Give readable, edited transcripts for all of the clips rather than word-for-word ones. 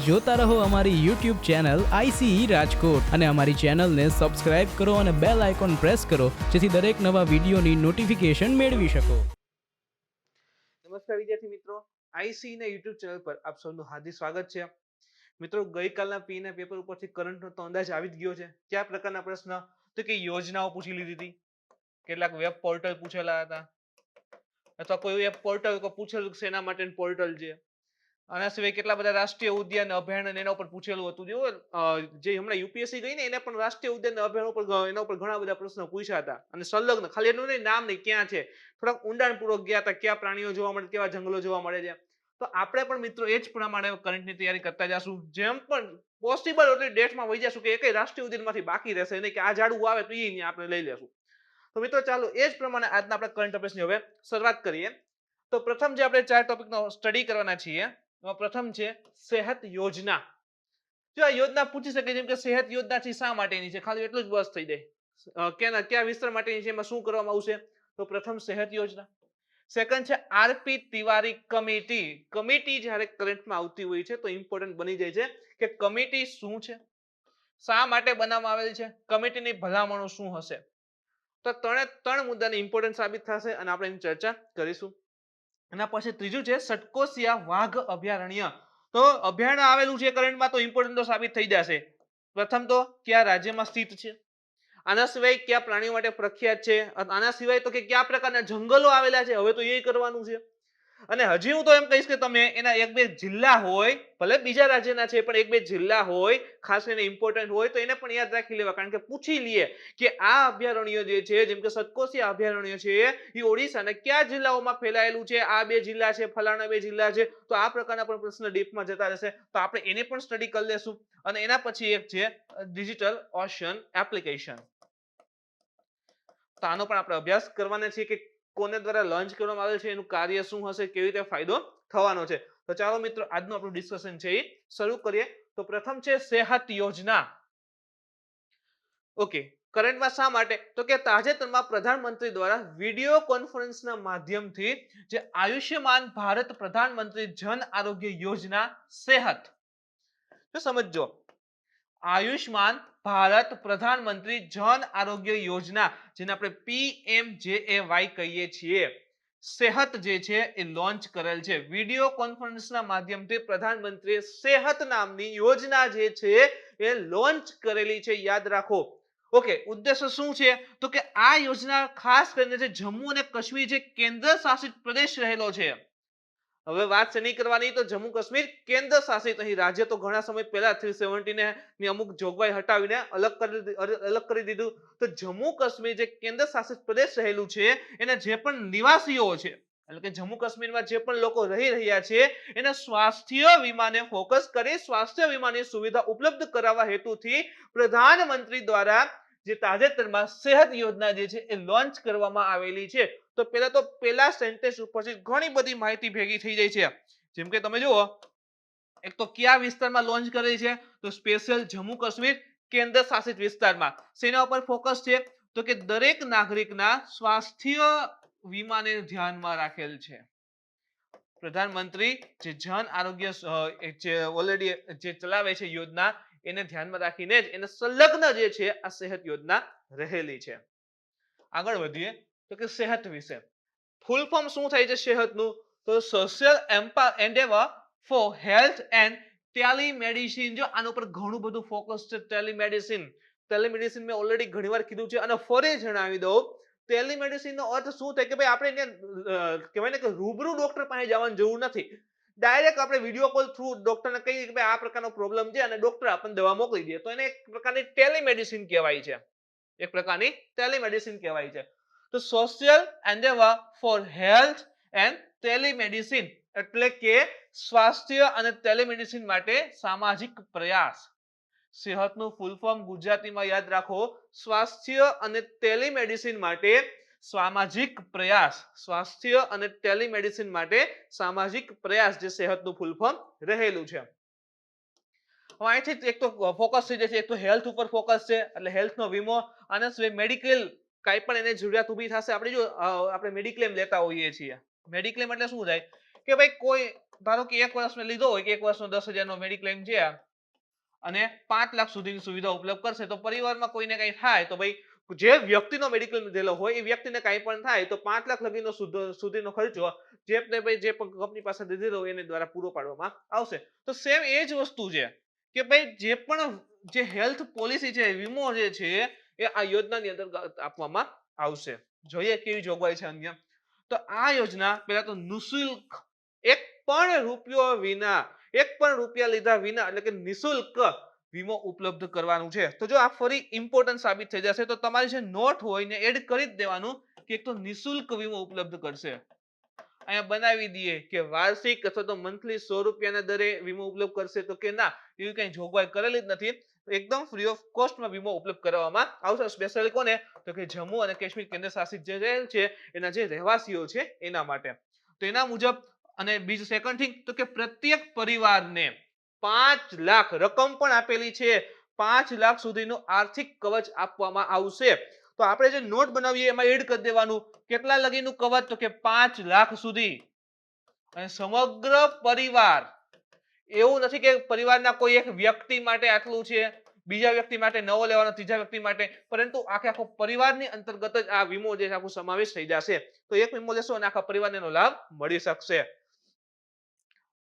જોતા રહો અમારી YouTube ચેનલ ICE રાજકોટ અને અમારી ચેનલને સબસ્ક્રાઇબ કરો અને બેલ આઇકોન પ્રેસ કરો જેથી દરેક નવા વિડીયોની નોટિફિકેશન મેળવી શકો. નમસ્કાર વિદ્યાર્થી મિત્રો, આઈસી ના યુટ્યુબ ચેનલ પર આપ સૌનું હાર્દિક સ્વાગત છે. મિત્રો, ગઈકાલના પી ના પેપર ઉપરથી કરંટનો તો અંદાજ આવી જ ગયો છે. કયા પ્રકારના પ્રશ્ન? તો કે યોજનાઓ પૂછી લીધી હતી, કેટલાક વેબ પોર્ટલ પૂછેલા હતા, અથવા કોઈ વેબ પોર્ટલ પૂછેલું શેના માટે પોર્ટલ છે. આના સિવાય કેટલા બધા રાષ્ટ્રીય ઉદ્યાન અભયારણ્ય એના ઉપર પૂછેલું હતું. જે હમણાં યુપીએસસી ગઈ ને એને પણ રાષ્ટ્રીય ઉદ્યાન અભયારણ્ય ઉપર એના ઉપર ઘણા બધા પ્રશ્નો પૂછ્યા હતા, અને સંલગ્ન ખાલી એનું નહીં, નામ નહીં, ક્યાં છે, થોડાક ઊંડાણપૂર્વક ગયા હતા, કયા પ્રાણીઓ જોવા મળે, કેવા જંગલો જોવા મળે છે. તો આપણે પણ મિત્રો એ જ પ્રમાણે કરંટની તૈયારી કરતા જશું. જેમ પણ પોસિબલ એટલી ડેટમાં વહી જશું કે એક રાષ્ટ્રીય ઉદ્યાનમાંથી બાકી રહેશે નહીં, કે આ ઝાડવું આવે તો એ આપણે લઈ લેશું. તો મિત્રો ચાલો એ જ પ્રમાણે આજના આપણે કરંટ અફેર્સની હવે શરૂઆત કરીએ. તો પ્રથમ જે આપણે 4 ટોપિકનો સ્ટડી કરવાના છીએ, પ્રથમ છે સેહત યોજના. જો આ યોજના પૂછી શકે, જેમ કે સેહત યોજના છે શા માટેની છે, ખાલી એટલું જ બસ થઈ જાય. કયા વિસ્તાર માટેની છે, એમાં શું કરવામાં આવશે? તો પ્રથમ સેહત યોજના. સેકન્ડ છે આરપી તિવારી કમિટી. કમિટી જ્યારે કરંટમાં આવતી હોય છે તો ઇમ્પોર્ટન્ટ બની જાય છે કે કમિટી શું છે, શા માટે બનાવવામાં આવેલ છે, કમિટીની ભલામણો શું હશે. તો ત્રણ મુદ્દાની ઇમ્પોર્ટન્ટ સાબિત થશે અને આપણે એની ચર્ચા કરીશું. એના પછી ત્રીજું છે સટકોસિયા વાઘ અભયારણ્ય. તો અભયારણ્ય આવેલું છે કરંટમાં તો ઇમ્પોર્ટન્ટ તો સાબિત થઈ જશે. પ્રથમ તો કયા રાજ્યમાં સ્થિત છે, આના સિવાય કયા પ્રાણીઓ માટે પ્રખ્યાત છે, આના સિવાય તો કે કયા પ્રકારના જંગલો આવેલા છે, હવે તો એ કરવાનું છે. અને હજી હું તો એમ કહીશ કે તમે એના એક બે જિલ્લા હોય, ભલે બીજા રાજ્યના છે પણ એક બે જિલ્લા હોય, ખાસ કરીને ઇમ્પોર્ટન્ટ હોય તો એને પણ યાદ રાખી લેવા, કારણ કે પૂછી લઈએ કે આ અભયારણ્ય જે છે, જેમ કે સતકોસિયા અભયારણ્ય છે, એ ઓડિશાના કયા જિલ્લાઓમાં ફેલાયેલું છે, આ બે જિલ્લા છે, ફલાણા બે જિલ્લા છે. તો આ પ્રકારના પણ પ્રશ્ન ડીપમાં જતા રહેશે, તો આપણે એને પણ સ્ટડી કરી લેશું. અને એના પછી એક છે ડિજિટલ ઓશન એપ્લિકેશન. તો આનો પણ આપણે અભ્યાસ કરવાના છે કે કોને દ્વારા લોન્ચ કરવામાં આવેલ છે, એનું કાર્ય શું હશે, કેવી રીતે ફાયદો થવાનો છે. તો ચાલો મિત્રો આજનું આપણું ડિસ્કશન છે એ શરૂ કરીએ. તો પ્રથમ છે સેહત યોજના. ઓકે, કરંટમાં શા માટે? તો કે તાજેતરમાં પ્રધાનમંત્રી દ્વારા વિડિયો કોન્ફરન્સના માધ્યમથી જે આયુષ્યમાન ભારત પ્રધાનમંત્રી જન આરોગ્ય યોજના સેહત, તો સમજો, આયુષ્માન ભારત પ્રધાનમંત્રી જન આરોગ્ય યોજના, જેને આપણે PMJAY કહીએ છીએ, સેહત જે છે એ લોન્ચ કરેલ છે. વિડિયો કોન્ફરન્સના માધ્યમથી પ્રધાનમંત્રીએ સેહત નામની યોજના જે છે એ લોન્ચ કરેલી છે, યાદ રાખો. ઓકે, ઉદ્દેશ્ય શું છે? તો કે આ યોજના ખાસ કરીને જે જમ્મુ અને કાશ્મીર જે કેન્દ્ર શાસિત પ્રદેશ રહેલો છે, હવે વાત શેની કરવાની? તો જમ્મુ કાશ્મીર કેન્દ્ર શાસિત. અહીં રાજ્ય તો ઘણા સમય પહેલા 370 ની અમુક જોગવાઈ હટાવીને અલગ કરી દીધું. તો જમ્મુ કાશ્મીર જે કેન્દ્ર શાસિત પ્રદેશ રહેલું છે, એના જે પણ નિવાસીઓ છે, એટલે કે જમ્મુ કાશ્મીરમાં જે પણ લોકો રહી રહ્યા છે, એને સ્વાસ્થ્ય વીમાને ફોકસ કરી સ્વાસ્થ્ય વીમાની સુવિધા ઉપલબ્ધ કરાવવા હેતુથી પ્રધાનમંત્રી દ્વારા જે તાજેતરમાં સેહત યોજના જે છે એ લોન્ચ કરવામાં આવેલી છે. તો પેલા સેન્ટેન્સ ઉપરથી ઘણી બધી માહિતી ભેગી થઈ જાય છે. જેમ કે તમે જુઓ, એક તો કયા વિસ્તારમાં લોન્ચ કરી છે? તો સ્પેશિયલ જમ્મુ કાશ્મીર કેન્દ્ર શાસિત વિસ્તારમાં. શેના ઉપર ફોકસ છે? તો કે દરેક નાગરિકના સ્વાસ્થ્ય વીમાને ધ્યાનમાં રાખેલ છે. પ્રધાનમંત્રી જે જન આરોગ્ય ઓલરેડી જે ચલાવે છે યોજના, એને ધ્યાનમાં રાખીને જ એને સંલગ્ન જે છે આ સેહત યોજના રહેલી છે. આગળ વધીએ તો કે સેહત વિશે. ફૂલ ફોર્મ શું થાય છે સેહતનું? તો social endeavour for health and telemedicine. જો આના ઉપર ઘણું બધું ફોકસ છે. ટેલિમેડિસિન મેં ઓલરેડી ઘણીવાર કીધું છે અને ફરી જણાવી દઉં. ટેલિમેડિસિન નો અર્થ શું થાય કે ભાઈ આપણે કહેવાય ને કે રૂબરૂ ડોક્ટર પાસે જવાની જરૂર નથી. ડાયરેક્ટ આપણે વિડીયો કોલ થ્રુ ડોક્ટરને કહીએ કે ભાઈ આ પ્રકારનો પ્રોબ્લેમ છે અને ડોક્ટર આપણને દવા મોકલી દે, તો એને એક પ્રકારની ટેલિમેડિસિન કહેવાય છે. એક પ્રકારની ટેલિમેડિસિન કહેવાય છે. તો social endeavour for health and telemedicine એટલે કે સ્વાસ્થ્ય અને ટેલિમેડિસિન માટે સામાજિક પ્રયાસ. સેહતનું ફૂલ ફોર્મ ગુજરાતીમાં યાદ રાખો, સ્વાસ્થ્ય અને ટેલિમેડિસિન માટે સામાજિક પ્રયાસ. સ્વાસ્થ્ય અને ટેલિમેડિસિન માટે સામાજિક પ્રયાસ જે સેહતનું ફૂલ ફોર્મ રહેલું છે. અહીંથી એક તો ફોકસ થઈ જશે, એક તો હેલ્થ ઉપર ફોકસ છે એટલે હેલ્થનો વીમો, આના સિવાય મેડિકલ કાંઈ પણ એને જરૂરિયાત ઊભી થશે. આપણે જો આપણે મેડિક્લેમ લેતા હોઈએ છીએ, મેડિક્લેમ એટલે શું થાય કે ભાઈ કોઈ ધારો કે 1 વર્ષ મેં લીધો હોય કે 1 વર્ષનો 10,000 નો મેડિક્લેમ છે અને 5 લાખ સુધીની સુવિધા ઉપલબ્ધ કરશે તો પરિવારમાં કોઈને કંઈ થાય તો ભાઈ જે વ્યક્તિનો મેડિકલ લીધેલો હોય એ વ્યક્તિને કંઈ પણ થાય તો 5 લાખ સુધીનો ખર્ચો જે કંપની પાસે લીધેલો હોય એને દ્વારા પૂરો પાડવામાં આવશે. તો સેમ એ જ વસ્તુ છે કે ભાઈ જે પણ જે હેલ્થ પોલિસી છે, વીમો જે છે એ આ યોજનાની અંતર્ગત આપવામાં આવશે. જોઈએ કેવી જોગવાઈ છે અન્ય. તો આ યોજના પહેલા તો નિઃશુલ્ક, એક પણ રૂપિયા લીધા વિના એટલે કે નિઃશુલ્ક વીમો ઉપલબ્ધ કરવાનું છે. તો જો આ ફરી ઇમ્પોર્ટન્ટ સાબિત થઈ જશે તો તમારી જે નોટ હોય ને એડ કરી જ દેવાનું કે એક તો નિઃશુલ્ક વીમો ઉપલબ્ધ કરશે. અહીંયા બનાવી દઈએ કે વાર્ષિક અથવા તો મંથલી 100 રૂપિયાના દરે વીમો ઉપલબ્ધ કરશે તો કે ના, એવી કઈ જોગવાઈ કરેલી જ નથી. એકદમ ફ્રી ઓફ કોસ્ટમાં વીમો ઉપલબ્ધ કરવામાં આવશે. સ્પેશિયલી કોને? તો કે જમ્મુ અને કાશ્મીર કેન્દ્ર શાસિત જે રહેલ છે એના જે રહેવાસીઓ છે એના માટે. તો એના મુજબ અને બીજું સેકન્ડ થિંગ તો કે પ્રત્યેક પરિવારને 5 લાખ રકમ પણ આપેલી છે, 5 લાખ સુધીનું આર્થિક કવચ આપવામાં આવશે. તો આપણે જે નોટ બનાવીએ એમાં એડ કરી દેવાનું કેટલા લગીનું કવચ તો કે 5 લાખ સુધી. અને સમગ્ર પરિવાર, એવું નથી કે પરિવારના કોઈ એક વ્યક્તિ માટે આટલું છે, બીજા વ્યક્તિ માટે નવો લેવાનો, ત્રીજા વ્યક્તિ માટે, પરંતુ આખો પરિવારની અંતર્ગત જ આ વીમો જે આખો સમાવેશ થઈ જશે. તો એક વીમો લેશો અને આખા પરિવારને એનો લાભ મળી શકશે.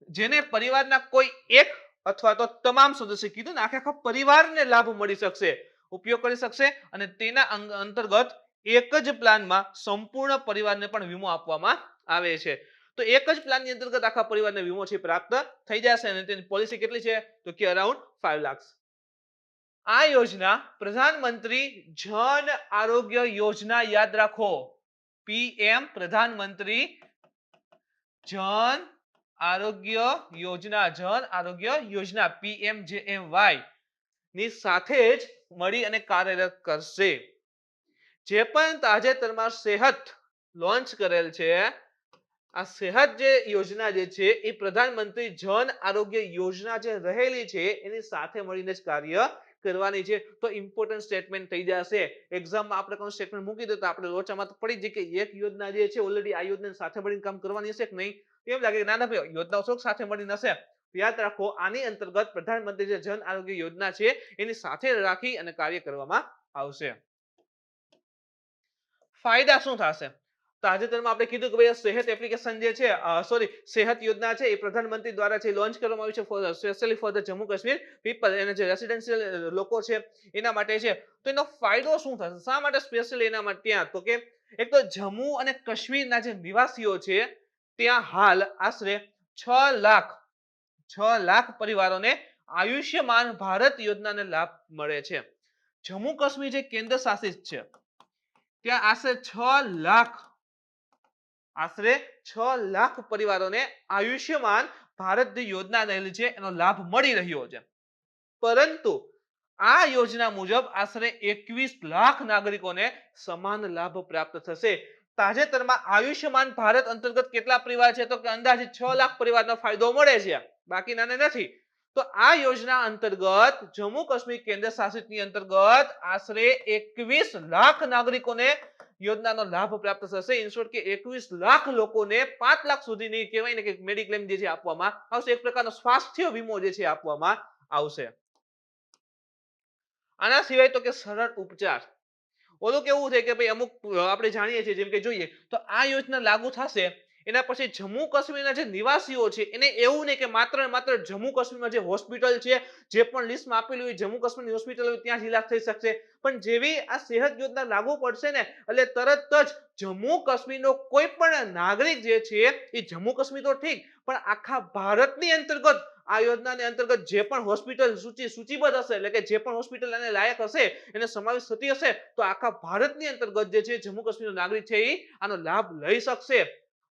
જેને પરિવારના કોઈ એક અથવા તો તમામ સદસ્ય કીધું ને આખા પરિવારને લાભ મળી શકશે, ઉપયોગ કરી શકશે અને તેના અંતર્ગત એક જ પ્લાનમાં સંપૂર્ણ પરિવારને પણ વીમો આપવામાં આવે છે. તો એક જ પ્લાનની અંતર્ગત આખા પરિવારને વીમો છે પ્રાપ્ત થઈ જશે અને તેની પોલિસી કેટલી છે તો કે અરાઉન્ડ 5 લાખ. આ યોજના પ્રધાનમંત્રી જન આરોગ્ય યોજના, યાદ રાખો, પીએમ પ્રધાનમંત્રી જન આરોગ્ય યોજના PMJAY ની સાથે જ મળી અને કાર્યરત કરશે. જે પણ તાજેતરમાં સેહત લોન્ચ કરેલ છે, આ સેહત જે યોજના જે છે એ પ્રધાનમંત્રી જન આરોગ્ય યોજના જે રહેલી છે એની સાથે મળીને જ કાર્ય કરવાની છે. તો ઇમ્પોર્ટન્ટ સ્ટેટમેન્ટ થઈ જશે. એક્ઝામમાં આપણે કોઈ સ્ટેટમેન્ટ મૂકી દે તો આપણે લોચામાં તો પડી જાય કે એક યોજના જે છે ઓલરેડી આ યોજના સાથે મળીને કામ કરવાની હશે કે નહીં. એમ લાગે કે ના ના ભાઈ યોજનાઓ શું સાથે મળીને હશે. યાદ રાખો, આની અંતર્ગત પ્રધાનમંત્રી જે જન આરોગ્ય યોજના છે એની સાથે રાખી અને કાર્ય કરવામાં આવશે. ફાયદા શું થશે? તાજેતરમાં આપણે કીધું કે ભાઈ સેહત એપ્લિકેશન જે છે, સેહત યોજના છે એ પ્રધાનમંત્રી દ્વારા છે લોન્ચ કરવામાં આવી છે specially for the Jammu Kashmir people, એને જે રેસિડેન્શિયલ લોકો છે એના માટે છે. તો એનો ફાયદો શું થશે? શા માટે સ્પેશિયલી એના માટે? ત્યાં તો કે એક તો જમ્મુ અને કાશ્મીરના જે નિવાસીઓ છે ત્યાં હાલ આશરે 6 લાખ પરિવારોને આયુષ્યમાન ભારત યોજનાને લાભ મળે છે. જમ્મુ કાશ્મીર જે કેન્દ્ર શાસિત છે ત્યાં આશરે 6 લાખ પરિવારોને આયુષ્યમાન ભારત જે યોજના રહેલી છે એનો લાભ મળી રહ્યો છે. પરંતુ આ યોજના મુજબ આશરે 21 લાખ નાગરિકોને સમાન લાભ પ્રાપ્ત થશે. તાજેતરમાં આયુષ્યમાન ભારત અંતર્ગત કેટલા પરિવાર છે તો કે અંદાજિત 6 લાખ પરિવારનો ફાયદો મળે છે, બાકી નાને નથી. તો આ યોજના અંતર્ગત જમ્મુ કાશ્મીર કેન્દ્ર શાસિતની અંતર્ગત આશરે 21 લાખ નાગરિકોને યોજનાનો લાભ પ્રાપ્ત થશે. ઇન શોર્ટ કે 21 લાખ લોકોને 5 લાખ સુધીની કહેવાય ને કે મેડિક્લેમ જે છે આપવામાં આવશે. એક પ્રકારનો સ્વાસ્થ્ય વીમો જે છે આપવામાં આવશે. આના સિવાય તો કે સરળ ઉપચાર. ઓલું કેવું છે કે ભાઈ અમુક આપણે જાણીએ છીએ જેમ કે જોઈએ તો આ યોજના લાગુ થશે એના પછી જમ્મુ કાશ્મીરના જે નિવાસીઓ છે એને એવું નહીં કે માત્ર ને માત્ર જમ્મુ કાશ્મીરમાં જે હોસ્પિટલ છે, જે પણ લિસ્ટમાં આપેલી હોય જમ્મુ કાશ્મીરની હોસ્પિટલ હોય ત્યાં જ ઇલાજ થઈ શકશે. પણ જેવી આ સેહત યોજના લાગુ પડશે ને એટલે તરત જ જમ્મુ કાશ્મીરનો કોઈ પણ નાગરિક જે છે એ જમ્મુ કાશ્મીર તો ઠીક પણ આખા ભારતની અંતર્ગત આ યોજનાની અંતર્ગત જે પણ હોસ્પિટલ સૂચિબદ્ધ હશે એટલે કે જે પણ હોસ્પિટલ એને લાયક હશે, એને સમાવેશ થતી હશે તો આખા ભારતની અંતર્ગત જે છે જમ્મુ કાશ્મીરનો નાગરિક છે એ આનો લાભ લઈ શકશે,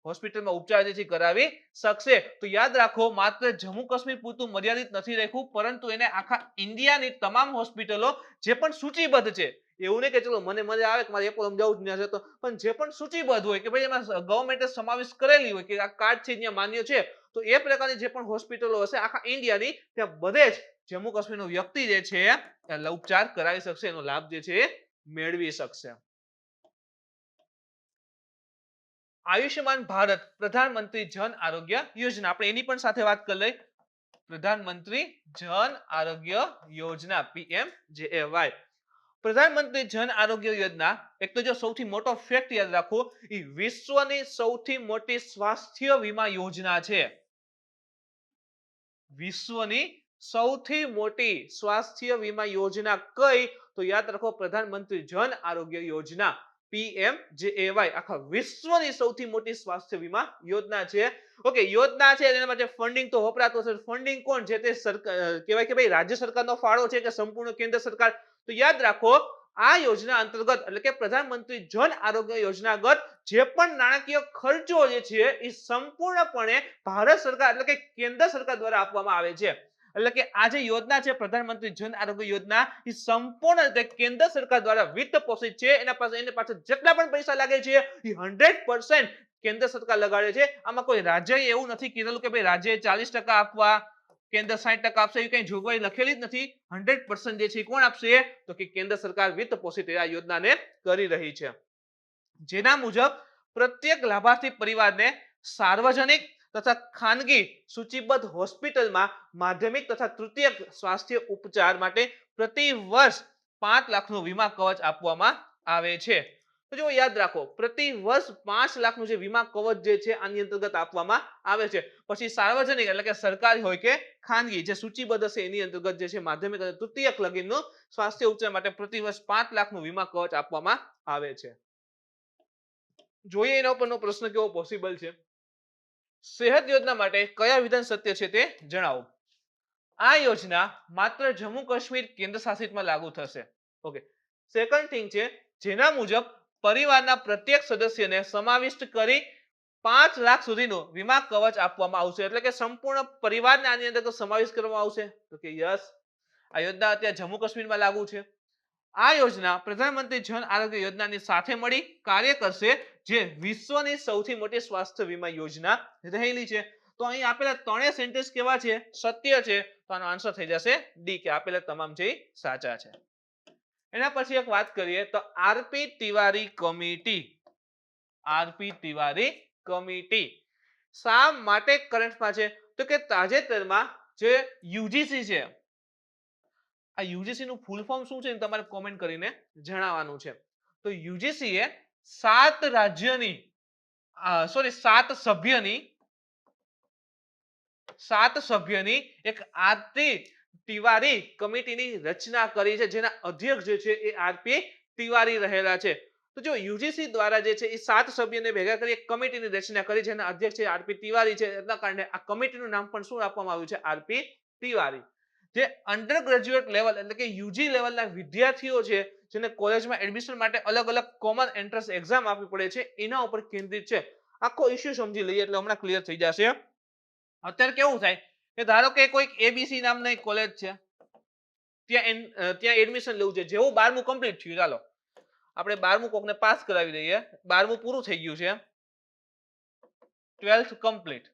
હોસ્પિટલમાં ઉપચાર જે છે કરાવી શકશે. તો યાદ રાખો, માત્ર જમ્મુ કાશ્મીર પૂરતું મર્યાદિત નથી રાખ્યું પરંતુ એને આખા ઇન્ડિયાની તમામ હોસ્પિટલો જે પણ સૂચિબદ્ધ છે, એવું નહીં કે ચલો મને મજા આવે કે મારે એપોલોમાં જવું જ નથી, પણ જે પણ સૂચિબદ્ધ હોય કે ભાઈ એમાં ગવર્મેન્ટે સમાવેશ કરેલી હોય કે આ કાર્ડ છે ત્યાં માન્ય છે તો એ પ્રકારની જે પણ હોસ્પિટલો હશે આખા ઇન્ડિયાની ત્યાં બધે જ જમ્મુ કાશ્મીરનો વ્યક્તિ જે છે ઉપચાર કરાવી શકશે, એનો લાભ જે છે મેળવી શકશે. આયુષ્યમાન ભારત પ્રધાનમંત્રી જન આરોગ્ય યોજના, આપણે એની પણ સાથે વાત કરી લઈ. પ્રધાનમંત્રી જન આરોગ્ય યોજના PMJAY. પ્રધાનમંત્રી જન આરોગ્ય યોજના, એક તો જો સૌથી મોટો ફેક્ટ યાદ રાખો, એ વિશ્વની સૌથી મોટી સ્વાસ્થ્ય વીમા યોજના છે. વિશ્વની સૌથી મોટી સ્વાસ્થ્ય વીમા યોજના કઈ? તો યાદ રાખો પ્રધાનમંત્રી જન આરોગ્ય યોજના PMJAY આખા વિશ્વની સૌથી મોટી સ્વાસ્થ્ય વીમા યોજના છે. ઓકે, યોજના છે એના માટે ફંડિંગ તો વપરાતો છે. ફંડિંગ કોણ છે? તે કહેવાય કે ભાઈ રાજ્ય સરકારનો ફાળો છે કે સંપૂર્ણ કેન્દ્ર સરકાર? તો યાદ રાખો આ યોજના અંતર્ગત એટલે કે પ્રધાનમંત્રી જન આરોગ્ય યોજનાગત જે પણ નાણાકીય ખર્ચો જે છે એ સંપૂર્ણપણે ભારત સરકાર એટલે કે કેન્દ્ર સરકાર દ્વારા આપવામાં આવે છે. એટલે કે આ જે યોજના છે પ્રધાનમંત્રી જન આરોગ્ય યોજના, એ સંપૂર્ણ રીતે કેન્દ્ર સરકાર દ્વારા વિત્ત પોષિત છે. એના પાછળ જેટલા પણ પૈસા લાગે છે એ 100% કેન્દ્ર સરકાર લગાડે છે. આમાં કોઈ રાજ્યએ એવું નથી કીધેલું કે ભાઈ રાજ્યએ 40% આપવા, કેન્દ્ર 60% આપશે, એવી કઈ જોગવાઈ લખેલી જ નથી. 100% જે છે કોણ આપશે? તો કે કેન્દ્ર સરકાર વિત્ત પોષિત આ યોજનાને કરી રહી છે. જેના મુજબ પ્રત્યેક લાભાર્થી પરિવારને સાર્વજનિક તથા ખાનગી સૂચિબદ્ધ હોસ્પિટલમાં માધ્યમિક તથા તૃતીયક સ્વાસ્થ્ય ઉપચાર માટે પ્રતિ વર્ષ 5 લાખનું વીમા કવચ આપવામાં આવે છે. તો જો યાદ રાખો પ્રતિ વર્ષ 5 લાખનું જે વીમા કવચ જે છે આની અંતર્ગત આપવામાં આવે છે. પછી સાર્વજનિક એટલે કે સરકારી હોય કે ખાનગી જે સૂચિબદ્ધ હશે એની અંતર્ગત જે છે માધ્યમિક અને તૃતીયક લગીનનું સ્વાસ્થ્ય ઉપચાર માટે પ્રતિ વર્ષ 5 લાખનું વીમા કવચ આપવામાં આવે છે. જોઈએ એના ઉપરનો પ્રશ્ન કેવો પોસિબલ છે. સેહત યોજના માટે કયા વિધાન સત્ય છે તે જણાવો. આ યોજના માત્ર જમ્મુ કાશ્મીર કેન્દ્ર શાસિતમાં લાગુ થશે. ઓકે, સેકન્ડ થિંગ છે જેના મુજબ પરિવારના પ્રત્યેક સદસ્યને સમાવિષ્ટ કરી 5 લાખ સુધીનું વીમા કવચ આપવામાં આવશે. એટલે કે સંપૂર્ણ પરિવારને આની અંદર સમાવેશ કરવામાં આવશે. તો કે યસ, આ યોજના અત્યારે જમ્મુ કાશ્મીરમાં લાગુ છે. આ યોજના પ્રધાનમંત્રી જન આરોગ્ય યોજનાની સાથે મળી કાર્ય કરશે જે વિશ્વની સૌથી મોટી સ્વાસ્થ્ય વીમા યોજના રહેલી છે. તો અહીં આપેલા ત્રણેય સેન્ટેન્સ કેવા છે? સત્ય છે. તો આનો આન્સર થઈ જશે ડી, કે આપેલા તમામ છે સાચા છે. એના પછી એક વાત કરીએ તો RP Tiwari committee. RP Tiwari committee શા માટે કરંટમાં છે? તો કે તાજેતરમાં જે યુજીસી છે, આ યુજીસી નું ફૂલ ફોર્મ શું છે તમારે કોમેન્ટ કરીને જણાવવાનું છે. તો યુજીસી એ 7 રાજ્યની 7 સભ્યની એક આરપી તિવારી કમિટીની રચના કરી છે જેના અધ્યક્ષ જે છે એ આરપી તિવારી રહેલા છે. તો જો યુજીસી દ્વારા જે છે એ 7 સભ્યોને ભેગા કરી એક કમિટીની રચના કરી જેના અધ્યક્ષ છે આરપી તિવારી છે. એના કારણે આ કમિટીનું નામ પણ શું આપવામાં આવ્યું છે? આરપી તિવારી. જે અંડર ગ્રેજ્યુએટ લેવલ એટલે કે યુજી લેવલના વિદ્યાર્થીઓ છે જેને કોલેજમાં એડમિશન માટે અલગ અલગ કોમન એન્ટ્રન્સ એક્ઝામ આપવી પડે છે એના ઉપર કેન્દ્રિત છે. આખો ઇશ્યુ સમજી લઈએ એટલે હમણાં ક્લિયર થઈ જશે. અત્યારે કેવું થાય કે ધારો કે કોઈક એબીસી નામની કોલેજ છે, ત્યાં એડમિશન લેવું છે. જેવું 12મું કમ્પ્લીટ થયું, ચાલો આપણે 12મું કોકને પાસ કરાવી દઈએ, 12મું પૂરું થઈ ગયું છે, 12th કમ્પ્લીટ,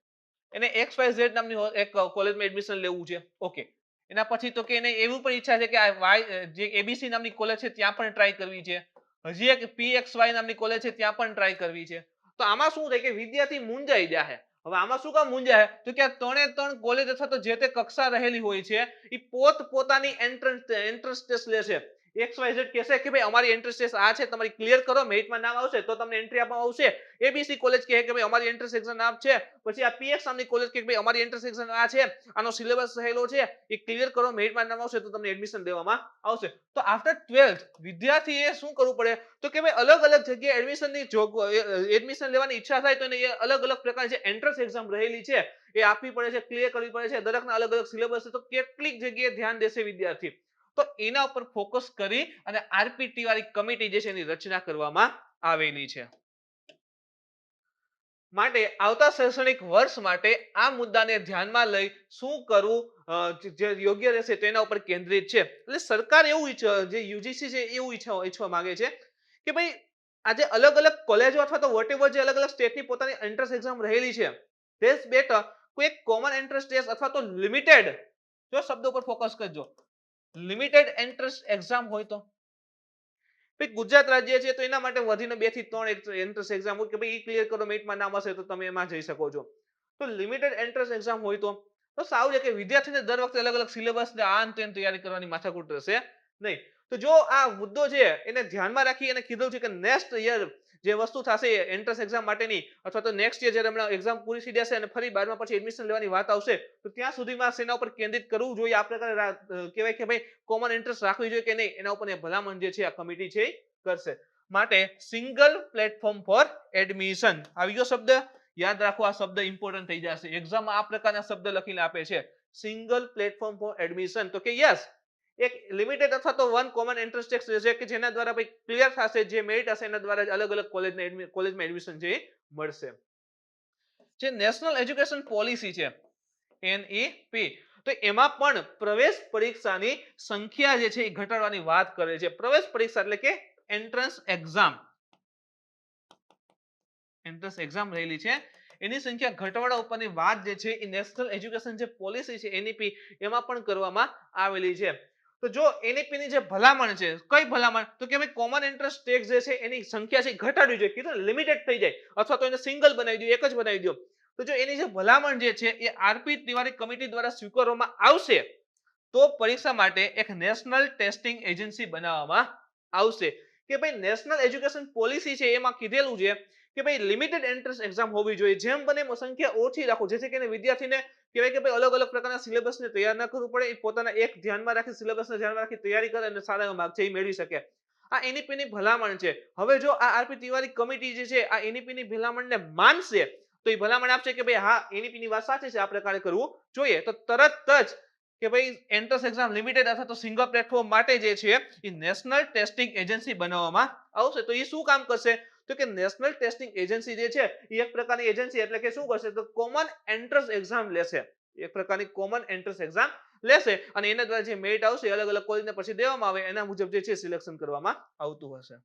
એને XYZ નામની એક કોલેજમાં એડમિશન લેવું છે. ઓકે, એના પછી તો કે એને એવું પણ ઈચ્છા છે કે આ જે એબીસી નામની કોલેજ છે ત્યાં પણ ટ્રાય કરવી છે, હજી એક PXY નામની કોલેજ છે ત્યાં પણ ટ્રાય કરવી છે. તો આમાં શું થાય કે વિદ્યાર્થી મૂંઝાઈ જાય. હવે આમાં શું કામ મૂંઝાય? તો કે આ 3 કોલેજ અથવા તો જે તે કક્ષા રહેલી હોય છે એ પોતાની એન્ટ્રન્સ ટેસ્ટ લેશે. XYZ કહેશે કે ભાઈ અમારી એન્ટ્રન્સ ટેસ્ટ આ છે, તમારી ક્લિયર કરો, મેરિટમાં નામ આવશે તો તમને એન્ટ્રી આપવામાં આવશે. એબીસી કોલેજ કહે કે ભાઈ અમારી એન્ટ્રન્સ એક્ઝામ આ છે. પછી આ PX નામની કોલેજ કહે કે ભાઈ અમારી એન્ટ્રન્સ એક્ઝામ આ છે, આનો સિલેબસ રહેલો છે, એ ક્લિયર કરો, મેરિટમાં નામ આવશે તો તમને એડમિશન દેવામાં આવશે. તો આફ્ટર 12th વિદ્યાર્થીએ શું કરવું પડે? તો કે ભાઈ અલગ અલગ જગ્યાએ એડમિશન લેવાની ઈચ્છા થાય તો એને અલગ અલગ પ્રકારની જે એન્ટ્રન્સ એક્ઝામ રહેલી છે એ આપવી પડે છે, ક્લિયર કરવી પડે છે. દરેકના અલગ અલગ સિલેબસ છે તો કેટલીક જગ્યાએ ધ્યાન દેશે વિદ્યાર્થી. તો એના ઉપર ફોકસ કરી અને આરપી તિવારી કમિટી જે છે એની રચના કરવામાં આવેલી છે. માટે આવતા શૈક્ષણિક વર્ષ માટે આ મુદ્દાને ધ્યાનમાં લઈ શું કરવું જે યોગ્ય રહેશે તેના ઉપર કેન્દ્રિત છે. એટલે સરકાર એવું જે યુજીસી છે એવું ઈચ્છવા માંગે છે કે ભાઈ આજે અલગ અલગ કોલેજો અથવા તો વોટેવર જે અલગ અલગ સ્ટેટની પોતાની એન્ટ્રન્સ એક્ઝામ રહેલી છે, ધેટ્સ બેટર કોઈ એક કોમન એન્ટ્રન્સ ટેસ્ટ અથવા તો લિમિટેડ, જો શબ્દ ઉપર ફોકસ કરજો, લિમિટેડ એન્ટ્રન્સ એક્ઝામ હોય તો ભાઈ ગુજરાત રાજ્ય છે તો એના માટે વધીને 2 થી 3 એન્ટ્રન્સ એક્ઝામ હોય કે ભાઈ એ ક્લિયર કરો, મેરિટમાં નામ હશે તો તમે એમાં જઈ શકો છો. તો લિમિટેડ એન્ટ્રન્સ એક્ઝામ હોય તો સારું છે કે વિદ્યાર્થીને દર વખતે અલગ અલગ સિલેબસ ને આ ને તૈયારી કરવાની માથાકૂટ રહેશે નહીં. તો જો આ મુદ્દો છે એને ધ્યાનમાં રાખી અને કીધું છે કે નેક્સ્ટ યર જે વસ્તુ થશે એન્ટ્રન્સ એક્ઝામ માટેની, અથવા તો નેક્સ્ટ યર જ્યારે હમણાં એક્ઝામ પૂરી થઈ જશે અને ફરી 12મા પછી એડમિશન લેવાની વાત આવશે તો ત્યાં સુધીમાં સેના ઉપર કેન્દ્રિત કરવું જોઈએ. આ પ્રકારે કહેવાય કે ભાઈ કોમન ઇન્ટરેસ્ટ રાખવી જોઈએ કે નહીં, એના ઉપર ભલામણ જે છે આ કમિટી છે કરશે. માટે સિંગલ પ્લેટફોર્મ ફોર એડમિશન આવી ગયો શબ્દ, યાદ રાખો આ શબ્દ ઇમ્પોર્ટન્ટ થઈ જશે. એક્ઝામમાં આ પ્રકારના શબ્દ લખીને આપે છે, સિંગલ પ્લેટફોર્મ ફોર એડમિશન. તો કે યસ, એક લિમિટેડ અથવા તો વન કોમન એન્ટ્રન્સ ટેસ્ટ રહેશે કે જેના દ્વારા ભાઈ ક્લિયર થશે, જે મેરિટ હશે એના દ્વારા અલગ અલગ કોલેજમાં એડમિશન જે મળશે. જે નેશનલ એજ્યુકેશન પોલિસી છે NEP, તો એમાં પણ પ્રવેશ પરીક્ષાની સંખ્યા જે છે એ ઘટાડવાની વાત કરે છે. પ્રવેશ પરીક્ષા એટલે કે એન્ટ્રન્સ એક્ઝામ રહેલી છે એની સંખ્યા ઘટાડવા ઉપરની વાત જે છે એ નેશનલ એજ્યુકેશન જે પોલિસી છે NEP એમાં પણ કરવામાં આવેલી છે. તો જો NEP ની જે ભલામણ છે, કઈ ભલામણ, તો કે ભાઈ કોમન એન્ટ્રન્સ ટેસ્ટ જે છે એની સંખ્યા છે ઘટાડવી જોઈએ. કીધું લિમિટેડ થઈ જાય અથવા તો એને સિંગલ બનાવી દો, એક જ બનાવી દો. તો જો એની જે ભલામણ જે છે એ RP તિવારી કમિટી દ્વારા સ્વીકારવામાં આવશે તો પરીક્ષા માટે એક નેશનલ ટેસ્ટિંગ એજન્સી બનાવવામાં આવશે. કે ભાઈ નેશનલ એજ્યુકેશન પોલિસી છે એમાં કીધેલું છે કે ભાઈ લિમિટેડ એન્ટ્રન્સ એક્ઝામ હોવી જોઈએ, જેમ બને સંખ્યા ઓછી રાખો, જેથી કરીને વિદ્યાર્થીને કહેવાય કે ભાઈ અલગ અલગ પ્રકારના સિલેબસને તૈયાર ન કરવું પડે, એ પોતાના એક ધ્યાનમાં રાખી સિલેબસને ધ્યાનમાં રાખી તૈયારી કરે અને સારા માર્ક છે એ મેળવી શકે. આ NEP ની ભલામણ છે. હવે જો આ RP તિવારી કમિટી જે છે આ NEP ની ભલામણને માનશે તો એ ભલામણ આપશે કે ભાઈ હા NEP ની વાત સાચી છે, આ પ્રકારે કરવું જોઈએ, તો તરત જ કે ભાઈ એન્ટ્રન્સ એક્ઝામ લિમિટેડ અથવા તો સિંગલ પ્લેટફોર્મ માટે જે છે એ નેશનલ ટેસ્ટિંગ એજન્સી બનાવવામાં આવશે. તો એ શું કામ કરશે, તો કે નેશનલ ટેસ્ટિંગ એજન્સી જે છે એ એક પ્રકારની એજન્સી એટલે કે શું કરશે, તો કોમન એન્ટ્રન્સ એક્ઝામ લેશે. એક પ્રકારની કોમન એન્ટ્રન્સ એક્ઝામ લેશે અને એના દ્વારા જે મેરિટ આવશે અલગ અલગ કોલેજને પછી દેવામાં આવે, એના મુજબ જે છે સિલેક્શન કરવામાં આવતું હશે.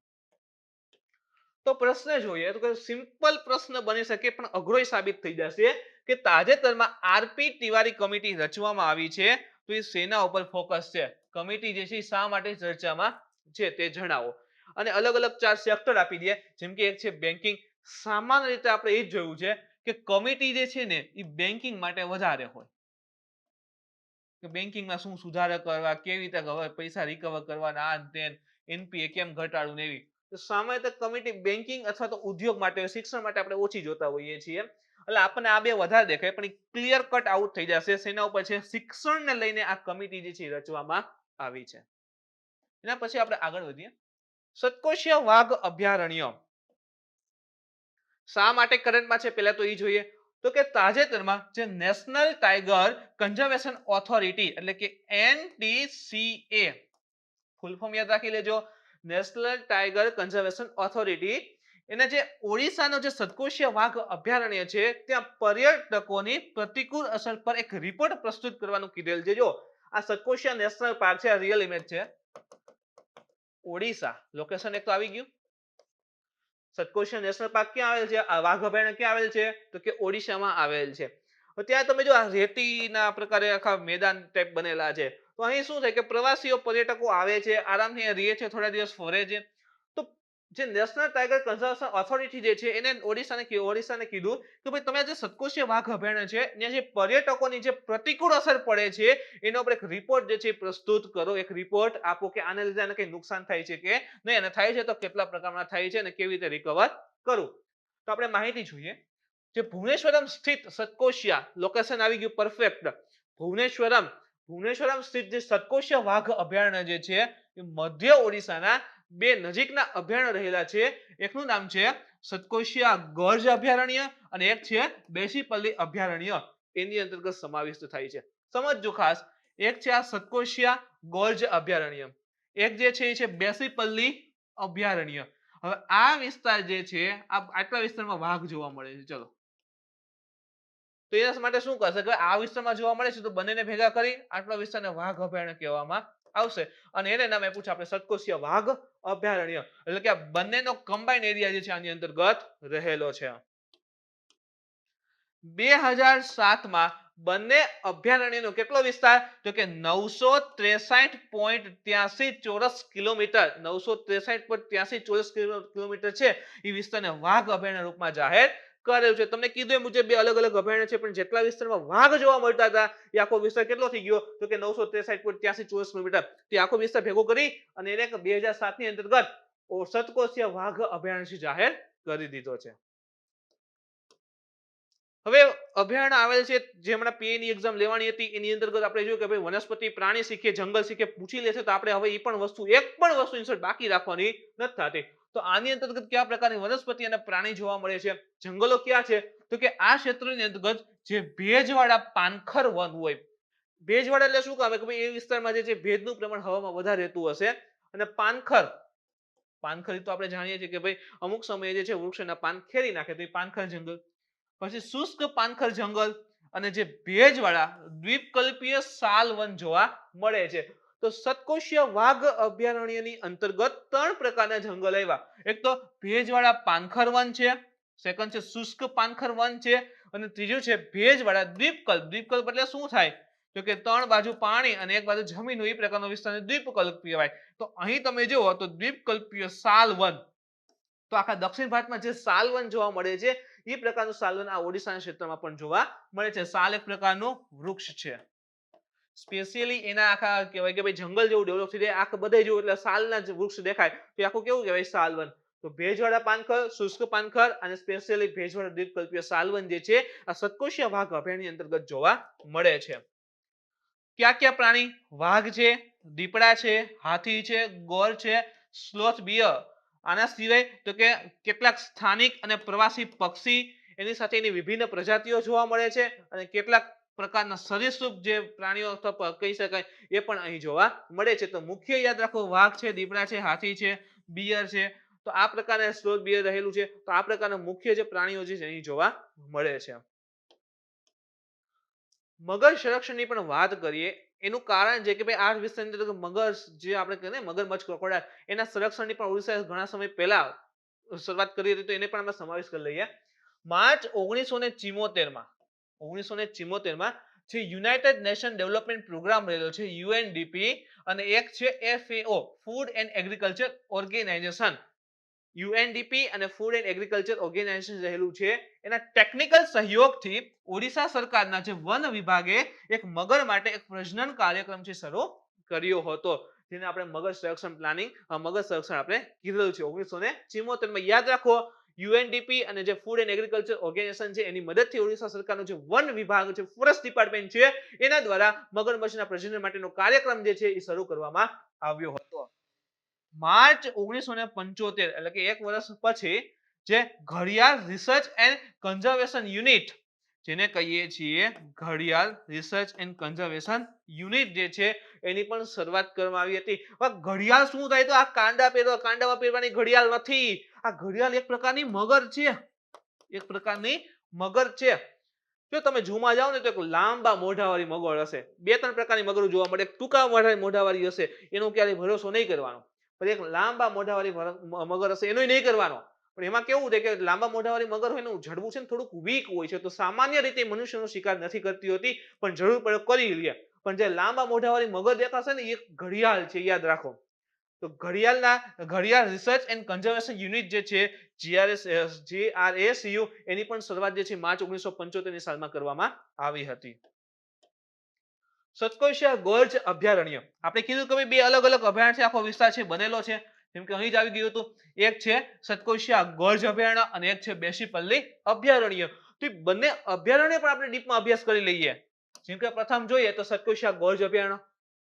તો પ્રશ્ન જોઈએ તો સિમ્પલ પ્રશ્ન બની શકે પણ અઘરોય સાબિત થઈ જશે કે તાજેતરમાં RP તિવારી કમિટી રચવામાં આવી છે તો એ સેના ઉપર ફોકસ છે. કમિટી જે છે શા માટે ચર્ચામાં છે તે જણાવો. અને અલગ અલગ 4 સેક્ટર આપી દે, જેમ કે એક છે બેન્કિંગ. સામાન્ય રીતે આપણે એ જ જોયું છે કે કમિટી જે છે ને એ બેન્કિંગ માટે વધારે હોય કે બેન્કિંગમાં શું સુધારા કરવા, કેવી રીતે પૈસા રિકવર કરવાના, આ તેન NPA કેમ ઘટાડવું ને એવી. તો સામાન્ય રીતે કમિટી બેન્કિંગ અથવા તો ઉદ્યોગ માટે, શિક્ષણ માટે આપણે ઓછી જોતા હોઈએ છીએ. એટલે આપણને આ બે વધારે દેખાય પણ ક્લિયર કટ આઉટ થઈ જશે. સેના ઉપર છે શિક્ષણને લઈને આ કમિટી જે છે રચવામાં આવી છે. એના પછી આપણે આગળ વધીએ. સતકોશિયા વાઘ અભયારણ્ય શા માટે કરંટમાં છે પહેલા તો એ જોઈએ. તો કે તાજેતરમાં જે નેશનલ ટાઈગર કન્ઝર્વેશન ઓથોરિટી એટલે કે NTCA, ફૂલ ફોર્મ યાદ રાખી લેજો, નેશનલ ટાઈગર કન્ઝર્વેશન ઓથોરિટી, એને જે ઓડિશાનો જે સતકોશિયા વાઘ અભયારણ્ય છે ત્યાં પર્યટકોની પ્રતિકૂળ અસર પર એક રિપોર્ટ પ્રસ્તુત કરવાનું કીધેલ છે. જો આ સતકોશિયા નેશનલ પાર્ક છે, આ રિયલ ઇમેજ છે. ઓડિશા લોકેશન એક તો આવી ગયું. સતકોશિયા નેશનલ પાર્ક ક્યાં આવેલ છે, આ વાઘ અભયારણ્ય ક્યાં આવેલ છે, તો કે ઓડિશામાં આવેલ છે. ત્યાં તમે જો આ રેતીના પ્રકારે આખા મેદાન ટાઈપ બનેલા છે. તો અહીં શું થાય કે પ્રવાસીઓ પર્યટકો આવે છે, આરામથી રહે છે, થોડા દિવસ ફરે છે. તો જે નેશનલ ટાઈગર કન્ઝર્વેશન ઓથોરિટી જે છે એને ઓડિશાને કીધું કે ભાઈ તમે જે સતકોશિયા વાઘ અભયારણ્ય છે ત્યાં જે પર્યટકોની જે પ્રતિકૂળ અસર પડે છે એના ઉપર એક રિપોર્ટ જે છે પ્રસ્તુત કરો, એક રિપોર્ટ આપો કે આને લીધે આને કઈ નુકસાન થાય છે કે નહીં, અને થાય છે તો કેટલા પ્રકારના થાય છે અને કેવી રીતે રિકવર કરવું. તો આપણે માહિતી જોઈએ. જે ભુવનેશ્વરમ સ્થિત સતકોશિયા, લોકેશન આવી ગયું પરફેક્ટ. ભુવનેશ્વરમ સ્થિત જે સતકોશિયા વાઘ અભયારણ્ય જે છે એ મધ્ય ઓડિશાના બે નજીકના અભયારણ્ય રહેલા છે. એકનું નામ છે સતકોશિયા ગર્જ અભયારણ્ય અને એક છે બેસીપલ્લી અભયારણ્ય. એની અંતર્ગત સમાવિષ્ટ થાય છે. સમજજો ખાસ, એક છે આ સતકોશિયા ગર્જ અભયારણ્ય, એક જે છે એ છે બેસીપલ્લી અભયારણ્ય. હવે આ વિસ્તાર જે છે આટલા વિસ્તારમાં વાઘ જોવા મળે છે. ચલો, તો એના માટે શું કરશે કે આ વિસ્તારમાં જોવા મળે છે તો બંનેને ભેગા કરી આટલા વિસ્તારને વાઘ અભયારણ્ય કહેવામાં આવશે અને એને નામ આપ્યું છે આપણે સતકોશિયા વાઘ અભયારણ્ય. એટલે કે આ બંનેનો કમ્બાઈન એરિયા જે છે આની અંતર્ગત રહેલો છે. 2007 માં બંને અભયારણ્યનો કેટલો વિસ્તાર તો કે 963.83 ચોરસ કિલોમીટર 963.83 ચોરસ કિલોમીટર છે એ વિસ્તારને વાઘ અભયારણ્ય રૂપમાં જાહેર કરેલું છે. તમને કીધું એ મુજબ બે અલગ અલગ અભયારણ્ય છે પણ જેટલા વિસ્તારમાં વાઘ જોવા મળતા હતા એ આખો વિસ્તાર કેટલો થઈ ગયો તો કે 963.83 ચોરસ કિલોમીટર. તે આખો વિસ્તાર ભેગો કરી અને એને 2007 ની અંતર્ગત સતકોશીય વાઘ અભયારણ્ય જાહેર કરી દીધો છે. હવે અભયારણ્ય આવેલ છે જે હમણાં પીએ ની એક્ઝામ લેવાની હતી એની અંતર્ગત આપણે જોયું કે ભાઈ વનસ્પતિ પ્રાણી શીખે જંગલ શીખે પૂછી લેશે તો આપણે હવે એ પણ વસ્તુ એક પણ વસ્તુ ઇન્સર્ટ બાકી રાખવાની નથી થતી. તો આની અંતર્ગત કયા પ્રકારની વનસ્પતિ અને પ્રાણી જોવા મળે છે જંગલો ક્યાં છે તો કે આ ક્ષેત્રની અંતર્ગત જે ભેજવાળા પાનખર વન હોય ભેજવાળા એટલે શું કામ કે ભાઈ એ વિસ્તારમાં જે ભેજનું પ્રમાણ હવામાં વધારે રહેતું હશે અને પાનખર તો આપણે જાણીએ છીએ કે ભાઈ અમુક સમયે જે છે વૃક્ષના પાન ખેરી નાખે તો એ પાનખર જંગલ. પછી શુષ્ક પાનખર જંગલ અને જે ભેજવાળા દ્વીપકલ્પીય સાલ વન જોવા મળે છે. તો સતકોશીય વાઘ અભયારણ્યની અંતર્ગત 3 પ્રકારના જંગલ આવ્યા. એક તો ભેજવાળા પાનખર વન છે, સેકન્ડ છે શુષ્ક પાનખર વન છે અને ત્રીજું છે ભેજવાળા દ્વીપકલ્પ. દ્વીપકલ્પ એટલે શું થાય તો કે 3 બાજુ પાણી અને એક બાજુ જમીન હોય એ પ્રકારનો વિસ્તારને દ્વીપકલ્પ કહેવાય. તો અહીં તમે જુઓ તો દ્વીપકલ્પીય સાલ વન તો આખા દક્ષિણ ભારતમાં જે સાલ વન જોવા મળે છે એ પ્રકારનું સાલ વન આ ઓડિશાના ક્ષેત્રમાં પણ જોવા મળે છે. સાલ એક પ્રકારનું વૃક્ષ છે. સ્પેશિયલી એના આખા કહેવાય કે ભાઈ જંગલ જેવું ડેવલપ થઈ જાય આખા બધે જેવું એટલે સાલના જ વૃક્ષ દેખાય તો આખું કેવું કહેવાય સાલ વન. તો ભેજવાળા પાનખર શુષ્ક પાનખર અને સ્પેશિયલી ભેજવાળા દ્વીપકલ્પીય સાલ વન જે છે આ સતકોશીય વાઘ અભયારણ્ય અંતર્ગત જોવા મળે છે. ક્યાં ક્યાં પ્રાણી વાઘ છે, દીપડા છે, હાથી છે, ગોર છે, સ્લોથ બિયર. આના સિવાય તો કે કેટલાક સ્થાનિક અને પ્રવાસી પક્ષી એની સાથે એની વિભિન્ન પ્રજાતિઓ જોવા મળે છે અને કેટલાક પ્રકારના સરીસૃપ જે પ્રાણીઓ અથવા કહી શકાય એ પણ અહીં જોવા મળે છે. તો મુખ્ય યાદ રાખો વાઘ છે, દીપડા છે, હાથી છે, બિયર છે. તો આ પ્રકારના સ્લોથ બિયર રહેલું છે. તો આ પ્રકારના મુખ્ય જે પ્રાણીઓ છે અહીં જોવા મળે છે. મગર સંરક્ષણની પણ વાત કરીએ એનું કારણ છે કે ભાઈ આ વિસ્તારની અંદર મગર જે આપણે કહીએ ને મગરમચ્છ ક્રોકોડાઇલ એના સંરક્ષણની પણ ઓડિશાએ ઘણા સમય પહેલા શરૂઆત કરી હતી તો એને પણ આપણે સમાવેશ કરી લઈએ. માર્ચ 1974 માં જે યુનાઇટેડ નેશન ડેવલપમેન્ટ પ્રોગ્રામ રહેલો છે યુએનડીપી અને એક છે FAO food and agriculture organisation. UNDP અને ફૂડ એન્ડ એગ્રીકલ્ચર ઓર્ગેનાઇઝેશન રહેલું છે એના ટેકનિકલ સહયોગથી ઓડિશા સરકારના જે વન વિભાગે એક મગર માટે એક પ્રજનન કાર્યક્રમ છે શરૂ કર્યો હતો જેને આપણે મગર સંરક્ષણ પ્લાનિંગ મગર સંરક્ષણ આપણે કીધેલું છે 1974 માં. યાદ રાખો યુએનડીપી અને જે ફૂડ એન્ડ એગ્રીકલ્ચર ઓર્ગેનાઇઝેશન છે એની મદદથી ઓડિશા સરકારનો જે વન વિભાગ છે ફોરેસ્ટ ડિપાર્ટમેન્ટ છે એના દ્વારા મગરમચ્છના પ્રજનન માટેનો કાર્યક્રમ જે છે એ શરૂ કરવામાં આવ્યો હતો. માર્ચ 1975 એટલે કે એક વર્ષ પછી જે ઘડિયાળ રિસર્ચ એન્ડ કન્ઝર્વેશન યુનિટ જેને કહીએ છીએ ઘડિયાળ રિસર્ચ એન્ડ કન્ઝર્વેશન યુનિટ જે છે એની પણ શરૂઆત કરવામાં આવી હતી. ઘડિયાળ શું થાય તો આ કાંડામાં પહેરવાની ઘડિયાળ નથી. આ ઘડિયાળ એક પ્રકારની મગર છે. જો તમે ઝૂમાં જાઓ ને તો એક લાંબા મોઢાવાળી મગર હશે. 2-3 પ્રકારની મગરો જોવા મળે. ટૂંકા મોઢાવાળી હશે એનો ક્યારેય ભરોસો નહીં કરવાનો. પણ એક લાંબા મોઢાવાળી મગર હશે એનો નહીં કરવાનો. પણ એમાં કેવું છે કે લાંબા મોઢાવાળી મગર હોય એનું જડબું છે ને થોડુંક વીક હોય છે તો સામાન્ય રીતે મનુષ્યનો શિકાર નથી કરતી હોતી પણ જરૂર પડે કરી લે. પણ જે લાંબા મોઢાવાળી મગર દેખાશે ને એ ઘડિયાળ છે યાદ રાખો. તો ઘડિયાળ રિસર્ચ એન્ડ કન્ઝર્વેશન યુનિટ જે છે GRACU એની પણ શરૂઆત જે છે માર્ચ 1975 ની સાલમાં કરવામાં આવી હતી. સતકોશીય ગોર્જ અભયારણ્ય આપણે કીધું કે બે અલગ અલગ અભયારણ્ય આખો વિસ્તાર છે બનેલો છે. જેમ કે અહીં જ આવી ગયું હતું એક છે સતકોશીય ગોર્જ અભયારણ્ય અને એક છે બેસીપલ્લી અભયારણ્ય. તો બંને અભયારણ્ય પણ આપણે ડીપમાં અભ્યાસ કરી લઈએ. જેમ કે પ્રથમ જોઈએ તો સતકોશીય ગોર્જ અભયારણ્ય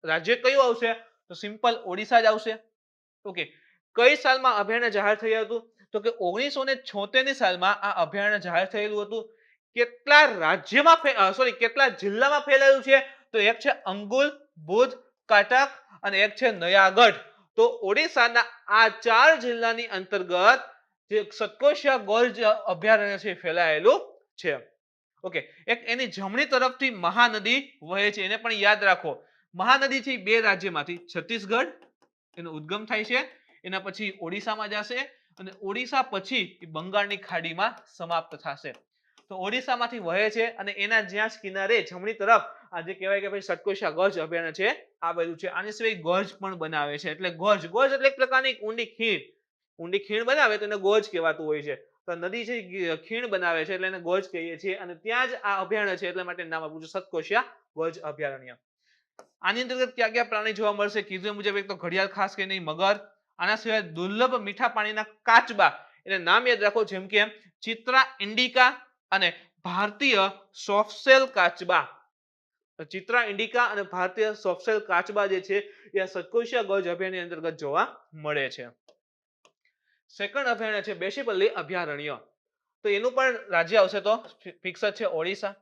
રાજ્ય કયું આવશે તો સિમ્પલ ઓડિશા જ આવશે. ઓકે કઈ સાલમાં અભયારણ્ય જાહેર થયું હતું તો કે 1976 ની સાલમાં આ અભયારણ્ય જાહેર થયેલું હતું. કેટલા રાજ્યમાં કેટલા જિલ્લામાં ફેલાયેલું છે તો એક છે અંગુલ, ભુજ, કટક અને એક છે નયાગઢ. તો ઓડિશાના આ 4 જિલ્લાની અંતર્ગત જે સતકોશીય ગોર્જ અભયારણ્ય છે ફેલાયેલું છે. ઓકે એક એની જમણી તરફથી મહાનદી વહે છે એને પણ યાદ રાખો. મહાનદી છે 2 રાજ્યમાંથી છત્તીસગઢ એનો ઉદ્ગમ થાય છે એના પછી ઓડિશામાં જશે અને ઓડિશા પછી બંગાળની ખાડીમાં સમાપ્ત થશે. તો તો ઓડિશામાંથી વહે છે અને એના જ્યાં કિનારે જમણી તરફ આ જે કહેવાય કે ભાઈ સતકોશિયા ગોજ અભયારણ્ય છે આવેલું છે. આની સિવાય ગોજ પણ બનાવે છે. એટલે ગોજ એટલે એક પ્રકારની ઊંડી ખીણ બનાવે તો એને ગોજ કહેવાતું હોય છે. તો નદી છે ખીણ બનાવે છે એટલે એને ગોજ કહીએ છીએ અને ત્યાં જ આ અભયારણ્ય છે એટલે માટે નામ આપ્યું છે સતકોશિયા ગોજ અભયારણ્ય. આની અંતર્ગત ક્યાં ક્યાં પ્રાણી જોવા મળશે? કીધું મુજબ એક તો ઘડિયાળ, ખાસ કરીને મગર. આના સિવાય દુર્લભ મીઠા પાણીના કાચબા, એને નામ યાદ રાખો, જેમ કે ચિત્રા ઇન્ડિકા અને ભારતીય સોફ્ટશેલ કાચબા. ચિત્રા ઇન્ડિકા અને ભારતીય સોફ્ટશેલ કાચબા જે છે એ સતકોશિયા ગોજ અભયારણ્ય અંતર્ગત જોવા મળે છે. સેકન્ડ અભયારણ્ય છે બેસીપલ્લી અભયારણ્ય. તો એનું પણ રાજ્ય આવશે તો ફિક્સ જ છે ઓડિશા.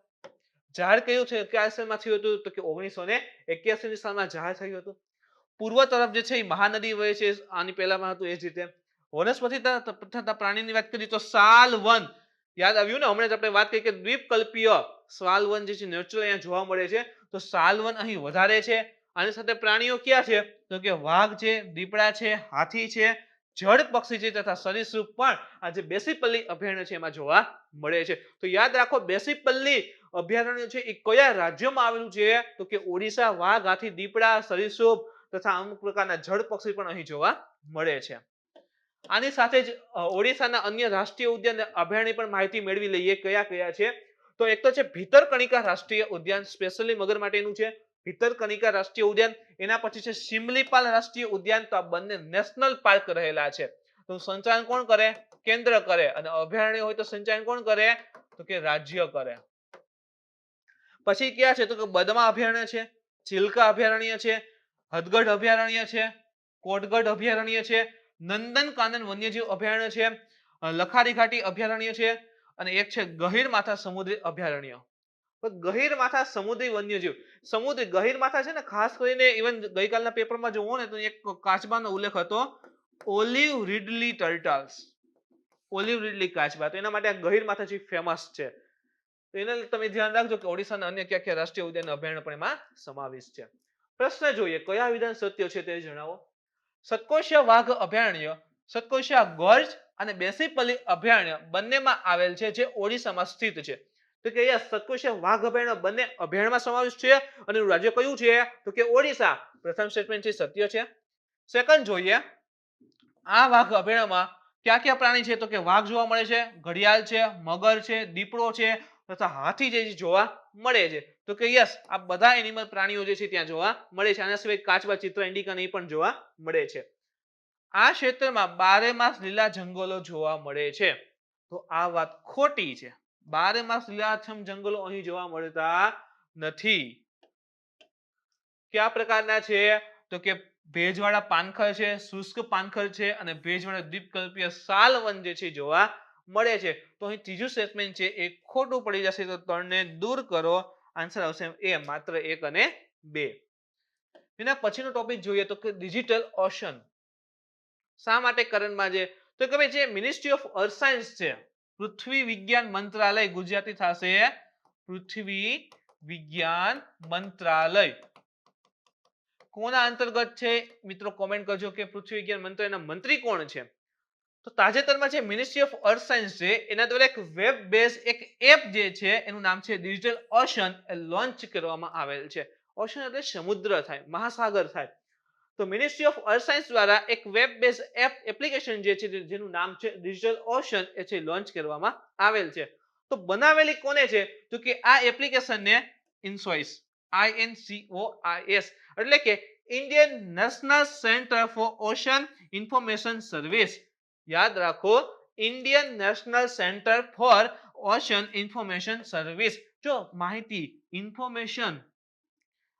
જાહેર કયું છે કયા સાલમાં થયું હતું? તો કે 1981 સાલમાં જાહેર થયું હતું. પૂર્વ તરફ જે છે એ મહાનદી વહે છે, આની પહેલામાં હતું એ જ રીતે. વનસ્પતિ તથા પ્રાણીની વાત કરીએ તો શાલવન, યાદ આવ્યું ને, હમણાં જ આપણે વાત કરી કે દ્વીપકલ્પીય શાલવન જે છે નેચરલ અહીંયા જોવા મળે છે. તો શાલવન અહીં વધારે છે. આની સાથે પ્રાણીઓ ક્યાં છે? તો કે વાઘ છે, દીપડા છે, હાથી છે, જળ પક્ષી છે તથા સરીસૃપ પણ આ જે બેસીપલ્લી અભયારણ્ય છે એમાં જોવા મળે છે. તો યાદ રાખો, બેસીપલ્લી અભયારણ્ય છે એ કયા રાજ્યમાં આવેલું છે? તો કે ઓડિશા. વાઘ, હાથી, દીપડા, સરીસૃપ તથા અમુક પ્રકારના જળ પક્ષી પણ અહીં જોવા મળે છે. આની સાથે જ ઓડિશાના અન્ય રાષ્ટ્રીય ઉદ્યાન અભયારણ્ય પણ માહિતી મેળવી લઈએ કયા કયા છે. તો એક તો છે ભીતરકણિકા રાષ્ટ્રીય ઉદ્યાન, સ્પેશિયલી મગર માટેનું છે ભીતરકણિકા રાષ્ટ્રીય ઉદ્યાન. એના પછી છે સિમલીપાલ રાષ્ટ્રીય ઉદ્યાન. તો આ બંને નેશનલ પાર્ક રહેલા છે. તો સંચાલન કોણ કરે? કેન્દ્ર કરે. અને અભયારણ્ય હોય તો સંચાલન કોણ કરે? તો કે રાજ્ય કરે. પછી ક્યાં છે? તો કે બદમા અભયારણ્ય છે, ચિલ્કા અભયારણ્ય છે, હદગઢ અભયારણ્ય છે, કોટગઢ અભયારણ્ય છે, નંદનકાનન વન્યજીવ અભયારણ્ય છે, લખારી ઘાટી અભયારણ્ય છે અને એક છે ગહીરમાથા સમુદ્રી અભયારણ્ય. તો ગહીરમાથા સમુદ્રી વન્યજીવ, ગહીરમાથા છે ને, ખાસ કરીને ઇવન ગઈકાલના પેપરમાં જોવો ને તો એક કાચબાનો ઉલ્લેખ હતો, olive ridley turtles, olive ridley કાચબા. તો એના માટે આ ગહીરમાથા જે ફેમસ છે. તો એને તમે ધ્યાન રાખજો કે ઓડિશાના અન્ય કયા કયા રાષ્ટ્રીય ઉદ્યાન અભયારણ્ય પણ એમાં સમાવેશ છે. પ્રશ્ન જોઈએ, કયા વિધાન સત્ય છે તે જણાવો. સતકોશિયા વાઘ અભયારણ્ય, સતકોશિયા ગોજ અને બેસીપલ્લી અભયારણ્ય બંનેમાં આવેલ છે જે ઓડિશામાં સ્થિત છે. તો કે સતકોશિયા વાઘ અભયારણ્ય બંને અભયારણ્યમાં સમાવેશ છે અને રાજ્ય કયું છે? તો કે ઓડિશા. પ્રથમ સ્ટેટમેન્ટ છે સત્ય છે. સેકન્ડ જોઈએ, આ વાઘ અભયારણ્યમાં ક્યાં ક્યાં પ્રાણી છે? તો કે વાઘ જોવા મળે છે, ઘડિયાળ છે, મગર છે, દીપડો છે તથા હાથી જે જોવા મળે છે. તો કે યસ, આ બધા એનિમલ પ્રાણીઓ જે છે ત્યાં જોવા મળે છે. આના સિવાય કાચબા, ચિત્રા ઇન્ડિકા એ પણ જોવા મળે છે. આ ક્ષેત્રમાં 12 માસ લીલા જંગલો જોવા મળે છે. તો આ વાત ખોટી છે. 12 માસ લીલાછમ જંગલો અહીં જોવા મળતા નથી. કયા પ્રકારના છે? તો કે ભેજવાળા પાનખર છે, શુષ્ક પાનખર છે અને ભેજવાળા દ્વીપકલ્પીય શાલવન જે છે જોવા મળે છે. તો અહીં ત્રીજું સ્ટેટમેન્ટ છે એ ખોટું પડી જશે. તો 3 ને દૂર કરો. આન્સર આવશે એ, માત્ર 1 અને 2. એના પછીનો ટોપિક જોઈએ તો કે ડિજિટલ ઓશન. શા માટે કરંટમાં છે? તો કે ભાઈ જે મિનિસ્ટ્રી ઓફ અર્થ સાયન્સ છે, પૃથ્વી વિજ્ઞાન મંત્રાલય, ગુજરાતી થશે પૃથ્વી વિજ્ઞાન મંત્રાલય. કોના અંતર્ગત છે? મિત્રો કોમેન્ટ કરજો કે પૃથ્વી વિજ્ઞાન મંત્રાલયના મંત્રી કોણ છે? તો તાજેતરમાં જે મિનિસ્ટ્રી ઓફ અર્થ સાયન્સ છે એના દ્વારા એક વેબ બેઝ એક એપ જે છે એનું નામ છે ડિજિટલ ઓશન એ લોન્ચ કરવામાં આવેલ છે. ઓશન એટલે સમુદ્ર થાય, મહાસાગર થાય. તો મિનિસ્ટ્રી ઓફ અર્થ સાયન્સ દ્વારા એક વેબ બેઝ એપ એપ્લિકેશન જે છે જેનું નામ છે ડિજિટલ ઓશન એ છે લોન્ચ કરવામાં આવેલ છે. તો બનાવેલી કોને છે? તો કે આ એપ્લિકેશનને ઇન્સોઇસ, INCOIS એટલે કે Indian national centre for ocean information service. યાદ રાખો, Indian national centre for ocean information service. જો માહિતી, ઇન્ફોર્મેશન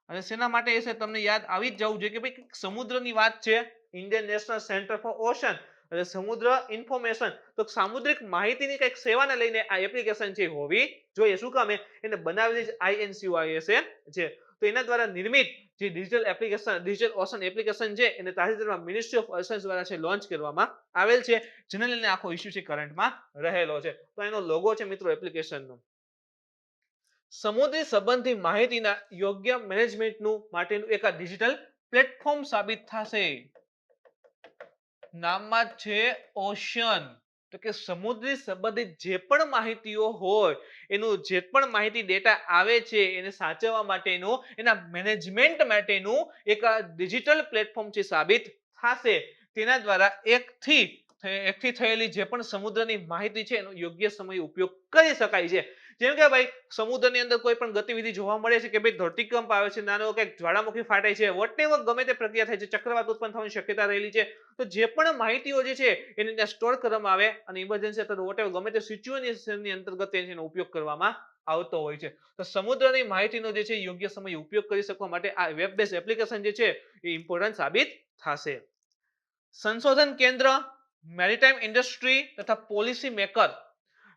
અને શેના માટે છે તમને યાદ આવી જ જવું જોઈએ કે ભાઈ સમુદ્રની વાત છે, Indian national centre for ocean એટલે સમુદ્ર ઇન્ફોર્મેશન. તો સામુદ્રિક માહિતીની કંઈક સેવાને લઈને આ એપ્લિકેશન છે હોવી જોઈએ. શું કામ? એને બનાવેલી જ INCOIS છે. તો એના દ્વારા નિર્મિત જે digital application, digital ocean application છે એને તાજેતરમાં મિનિસ્ટ્રી ઓફ અર્થ સાયન્સ દ્વારા છે લોન્ચ કરવામાં આવેલ છે, જેને લઈને આખો ઇશ્યુ છે કરંટમાં રહેલો છે. તો એનો લોગો છે મિત્રો એપ્લિકેશનનો. સમુદ્રી સંબંધી માહિતીના યોગ્ય મેનેજમેન્ટનું માટેનું એક આ ડિજિટલ પ્લેટફોર્મ સાબિત થશે. નામમાં છે ઓશન. તો કે સમુદ્રી સંબંધિત જે પણ માહિતીઓ હોય એનું જે પણ માહિતી ડેટા આવે છે એને સાચવવા માટેનું એના મેનેજમેન્ટ માટેનું એક ડિજિટલ પ્લેટફોર્મ છે સાબિત થશે. તેના દ્વારા એકથી થયેલી જે પણ સમુદ્રની માહિતી છે એનો યોગ્ય સમય ઉપયોગ કરી શકાય છે. જેમ કે ભાઈ સમુદ્રની અંદર કોઈ પણ ગતિવિધિ જોવા મળે છે કે ભાઈ ધરતીકંપ આવે છે, નાનો કંઈક જ્વાળામુખી ફાટે છે, વોટેવર ગમે તે પ્રક્રિયા થાય છે, ચક્રવાત ઉત્પન્ન થવાની શક્યતા રહેલી છે, તો જે પણ માહિતીઓ જે છે એને ત્યાં સ્ટોર કરવામાં આવે અને ઇમરજન્સી અથવા વોટેવર ગમે તે સિચ્યુએશનની અંતર્ગત એનો ઉપયોગ કરવામાં આવતો હોય છે. તો સમુદ્રની માહિતીનો જે છે યોગ્ય સમય ઉપયોગ કરી શકવા માટે આ વેબ બેઝ એપ્લિકેશન જે છે એ ઇમ્પોર્ટન્ટ સાબિત થશે. સંશોધન કેન્દ્ર, મેરીટાઈમ ઇન્ડસ્ટ્રી તથા પોલિસી મેકર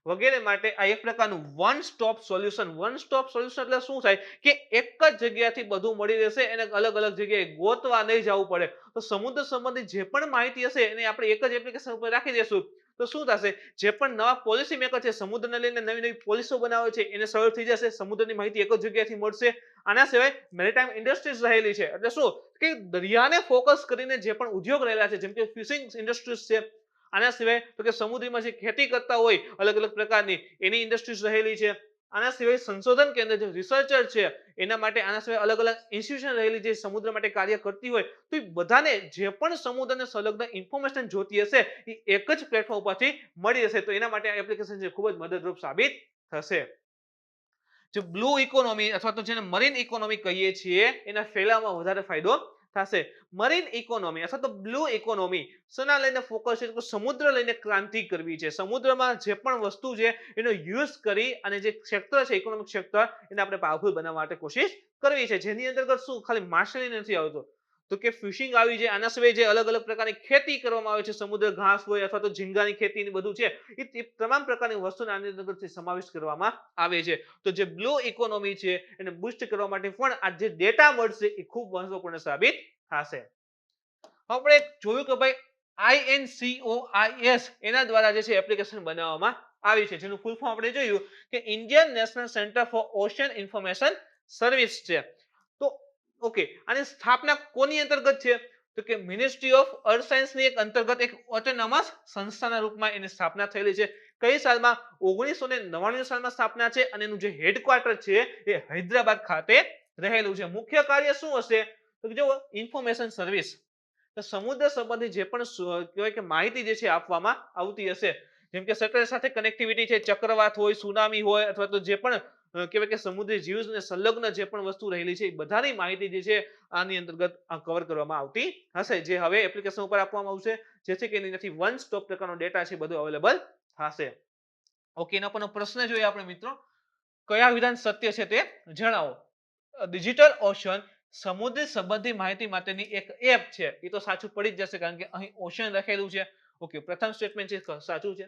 વગેરે માટે આ એક પ્રકારનું વન સ્ટોપ સોલ્યુશન એટલે શું થાય કે એક જ જગ્યાથી બધું મળી રહેશે, એને અલગ અલગ જગ્યાએ ગોતવા નહીં જવું પડે. તો સમુદ્ર સંબંધિત જે પણ માહિતી હશે એને આપણે એક જ એપ્લિકેશન ઉપર રાખી દેશું તો શું થશે, જે પણ નવા પોલિસી મેકર છે સમુદ્રને લઈને નવી નવી પોલિસીઓ બનાવે છે એને સરળ થઈ જશે, સમુદ્રની માહિતી એક જ જગ્યાએથી મળશે. આના સિવાય મેરીટાઈમ ઇન્ડસ્ટ્રીઝ રહેલી છે એટલે શું કે દરિયાને ફોકસ કરીને જે પણ ઉદ્યોગ રહેલા છે જેમ કે ફિશિંગ ઇન્ડસ્ટ્રીઝ છે, આના સિવાય તો કે સમુદ્રમાં જે ખેતી કરતા હોય અલગ અલગ પ્રકારની એની ઇન્ડસ્ટ્રીઝ રહેલી છે. આના સિવાય સંશોધન કેન્દ્ર જે રિસર્ચર છે એના માટે આના સિવાય અલગ અલગ ઇન્સ્ટિટ્યુશન રહેલી જે સમુદ્ર માટે કાર્ય કરતી હોય તો બધાને જે પણ સમુદ્રને સંલગ્ન ઇન્ફોર્મેશન જોતી હશે એ એક જ પ્લેટફોર્મ પરથી મળી જશે. તો એના માટે આ એપ્લિકેશન છે ખૂબ જ મદદરૂપ સાબિત થશે. જે બ્લુ ઇકોનોમી અથવા તો જેને મરીન ઇકોનોમી કહીએ છીએ એના ફેલાવામાં વધારે ફાયદો થશે. મરીન ઇકોનોમી અથવા તો બ્લુ ઇકોનોમી શેના લઈને ફોકસ છે? સમુદ્ર લઈને ક્રાંતિ કરવી છે. સમુદ્રમાં જે પણ વસ્તુ છે એનો યુઝ કરી અને જે ક્ષેત્ર છે ઇકોનોમિક ક્ષેત્ર એને આપણે પાવરફુલ બનાવવા માટે કોશિશ કરવી છે. જેની અંતર્ગત શું ખાલી માછલી નથી આવતો તો કે ફિશિંગ આવી જાય. આના સિવાય જે અલગ અલગ પ્રકારની ખેતી કરવામાં આવે છે, સમુદ્ર ઘાસ હોય અથવા તો ઝીંગાની ખેતી બધું છે એ તમામ પ્રકારની વસ્તુને આની અંતર્ગત સમાવેશ કરવામાં આવે છે. તો જે બ્લુ ઇકોનોમી છે એને બૂસ્ટ કરવા માટે પણ આ જે ડેટા મળશે એ ખૂબ મહત્વપૂર્ણ સાબિત થશે. આપણે જોયું કે ભાઈ INCOIS એના દ્વારા જે છે એપ્લિકેશન બનાવવામાં આવી છે જેનું ફૂલ ફોર્મ આપણે જોયું કે Indian national centre for ocean information service છે. તો ઓકે, આની સ્થાપના કોની અંતર્ગત છે તો કે મિનિસ્ટ્રી ઓફ અર્થ સાયન્સની એક અંતર્ગત એક ઓટોનોમસ સંસ્થાના રૂપમાં એની સ્થાપના થયેલી છે. કઈ સાલમાં? 1999 સાલમાં સ્થાપના છે અને એનું જે હેડક્વાર્ટર છે એ હૈદરાબાદ ખાતે રહેલું છે. મુખ્ય કાર્ય શું હશે તો જો ઇન્ફોર્મેશન સર્વિસ, તો સમુદ્ર સંબંધી જે પણ કહેવાય કે માહિતી જે છે આપવામાં આવતી હશે જેમ કે સેટેલાઇટ સાથે કનેક્ટિવિટી છે, ચક્રવાત હોય, સુનામી હોય અથવા તો જે પણ કહેવાય કે સમુદ્રી જીવને સંલગ્ન જે પણ વસ્તુ રહેલી છે એ બધાની માહિતી જે છે આની અંતર્ગત કવર કરવામાં આવતી હશે જે હવે એપ્લિકેશન ઉપર આપવામાં આવશે જેથી કે એનાથી વન સ્ટોપ પ્રકારનો ડેટા છે બધું અવેલેબલ થશે. ઓકે, એના પરનો પ્રશ્ન જોઈએ આપણે મિત્રો, કયા વિધાન સત્ય છે તે જણાવો. ડિજિટલ ઓશન સમુદ્ર સંબંધી માહિતી માટેની એક એપ છે એ તો સાચું પડી જ જશે કારણ કે અહીં ઓશન લખેલું છે. ઓકે, પ્રથમ સ્ટેટમેન્ટ છે સાચું છે.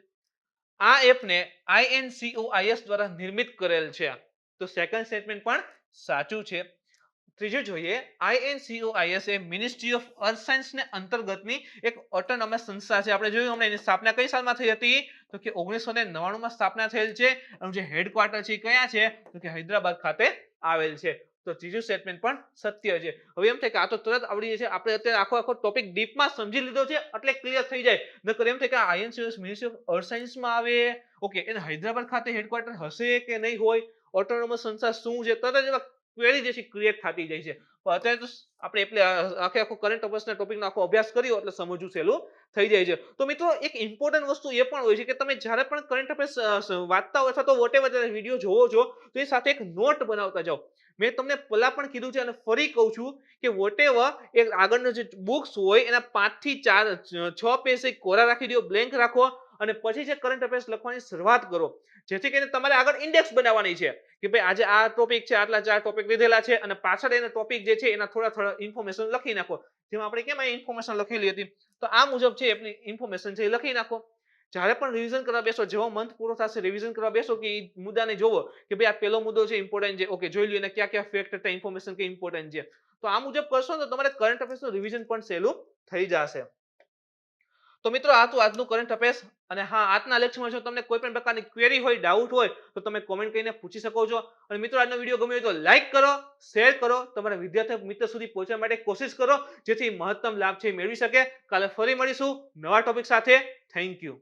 આ એપને INCOIS દ્વારા નિર્મિત કરેલ છે તો સેકન્ડ સ્ટેટમેન્ટ પણ સાચું છે. ત્રીજું જોઈએ, INCOIS A ministry of earth science ને અંતર્ગતની એક ઓટોનોમસ સંસ્થા છે. આપણે જોયું હમણાં એની સ્થાપના કઈ સાલમાં થઈ હતી તો કે 1999 માં સ્થાપના થયેલ છે. એનું જે હેડક્વાર્ટર છે કયા છે તો કે હૈદરાબાદ ખાતે આવેલ છે. તો ત્રીજું સ્ટેટમેન્ટ પણ સત્ય છે. હવે એમ થાય કે આ તો તરત આવડી છે, આપણે અત્યારે આખો ટોપિક ડીપમાં સમજી લીધો છે એટલે ક્લિયર થઈ જાય. નકર એમ થાય કે INCOIS મિનિસ્ટ્રી ઓફ અર્થ સાયન્સમાં આવે, ઓકે, એને હૈદરાબાદ ખાતે હેડક્વાર્ટર હશે કે નહીં હોય, ઓટોનોમસ સંસ્થા શું છે, તરત જ ક્વેરી જે છે ક્રિએટ થતી જાય છે. પણ અત્યારે તો આપણે એટલે આખો કરંટ અફેર્સના ટોપિકનો આખો અભ્યાસ કર્યો એટલે સમજવું સહેલું થઈ જાય છે. તો મિત્રો એક ઇમ્પોર્ટન્ટ વસ્તુ એ પણ હોય છે કે તમે જ્યારે પણ કરંટ અફેર્સ વાંચતા હોય અથવા તો વોટેવર વિડીયો જોવો છો તો એ સાથે એક નોટ બનાવતા જાઓ. મેં તમને પહેલા પણ કીધું છે અને ફરી કહું છું કે વોટેવર એક આગળનો જે બુક્સ હોય એના 5 થી 6 પેજ કોરા રાખી દો, બ્લેન્ક રાખો અને પછી જે કરંટ અફેર્સ લખવાની શરૂઆત કરો જેથી કરીને તમારે આગળ ઇન્ડેક્સ બનાવવાની છે કે ભાઈ આજે આ ટોપિક છે, આટલા 4 ટોપિક લીધેલા છે અને પાછળ એના ટોપિક જે છે એના થોડા ઇન્ફોર્મેશન લખી નાખો. જેમ આપણે કેમ આ ઇન્ફોર્મેશન લખેલી હતી તો આ મુજબ છે એની ઇન્ફોર્મેશન છે એ લખી નાખો. જ્યારે પણ રિવિઝન કરવા બેસો, જેવો મંથ પૂરો થશે રિવિઝન કરવા બેસો કે એ મુદ્દાને જોવો કે ભાઈ આ પહેલો મુદ્દો છે ઇમ્પોર્ટન્ટ છે, ઓકે જોઈ લ્યો એને ક્યાં ક્યાં ફેક્ટ હતા, ઇન્ફોર્મેશન કે ઇમ્પોર્ટન્ટ છે. તો આ મુજબ કરશો તો તમારે કરંટ અફેર્સનું રિવિઝન પણ સહેલું થઈ જશે. તો મિત્રો આ તો આજનું કરંટ અફેર્સ અને હા, આજના લેક્ચરમાં જો તમને કોઈ પણ પ્રકારની ક્વેરી હોય, ડાઉટ હોય તો તમે કોમેન્ટ કરીને પૂછી શકો છો. અને મિત્રો આજનો વિડીયો ગમ્યો હોય તો લાઈક કરો, શેર કરો, તમારા વિદ્યાર્થી મિત્ર સુધી પહોંચવા માટે કોશિશ કરો જેથી મહત્તમ લાભ છે મેળવી શકે. કાલે ફરી મળીશું નવા ટોપિક સાથે. Thank you.